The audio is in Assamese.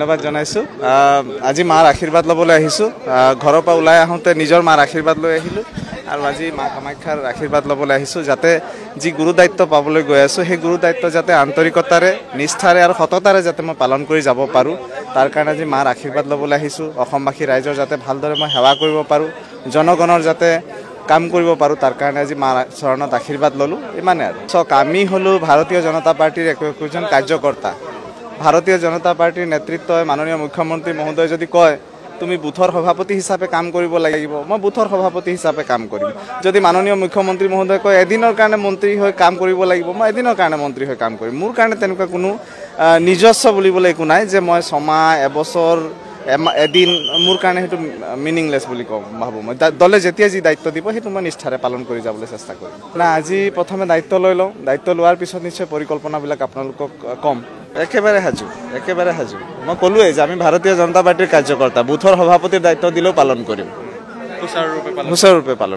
ধন্যবাদ জানাইছো আজি মাৰ আশীৰ্বাদ ল'বলৈ আহিছো ঘৰৰ পৰা ওলাই আহোঁতে নিজৰ মাৰ আশীৰ্বাদ লৈ আহিলো আৰু আজি মা কামাখ্যাৰ আশীৰ্বাদ ল'বলৈ আহিছো যাতে যি গুৰু দায়িত্ব পাবলৈ গৈ আছো সেই গুৰু দায়িত্ব যাতে আন্তৰিকতাৰে নিষ্ঠাৰে আৰু সততাৰে যাতে মই পালন কৰি যাব পাৰোঁ তাৰ কাৰণে আজি মাৰ আশীৰ্বাদ ল'বলৈ আহিছো অসমবাসী ৰাইজৰ যাতে ভালদৰে মই সেৱা কৰিব পাৰোঁ জনগণৰ যাতে কাম কৰিব পাৰোঁ তাৰ কাৰণে আজি মাৰ চৰণত আশীৰ্বাদ ল'লো ইমানে আৰু চক আমি হলো ভাৰতীয় জনতা পাৰ্টিৰ একজন কাৰ্যকৰ্তা ভাৰতীয় জনতা পাৰ্টিৰ নেতৃত্বই মাননীয় মুখ্যমন্ত্ৰী মহোদয় যদি কয় তুমি বুথৰ সভাপতি হিচাপে কাম কৰিব লাগিব মই বুথৰ সভাপতি হিচাপে কাম কৰিম যদি মাননীয় মুখ্যমন্ত্ৰী মহোদয় কয় এদিনৰ কাৰণে মন্ত্ৰী হৈ কাম কৰিব লাগিব মই এদিনৰ কাৰণে মন্ত্ৰী হৈ কাম কৰিম মোৰ কাৰণে তেনেকুৱা কোনো নিজস্ব বুলিবলৈ একো নাই যে মই ছমাহ এবছৰ এদিন মোৰ কাৰণে সেইটো মিনিংলেছ বুলি ভাবোঁ মই দলে যেতিয়া যি দায়িত্ব দিব সেইটো মই নিষ্ঠাৰে পালন কৰি যাবলৈ চেষ্টা কৰিম না আজি প্ৰথমে দায়িত্ব লৈ লওঁ দায়িত্ব লোৱাৰ পিছত নিশ্চয় পৰিকল্পনাবিলাক আপোনালোকক ক'ম একেবাৰে সাজু মই ক'লোৱেই যে আমি ভাৰতীয় জনতা পাৰ্টিৰ কাৰ্যকৰ্তা বুথৰ সভাপতিৰ দায়িত্ব দিলেও পালন কৰিম সুচাৰুৰূপে পালন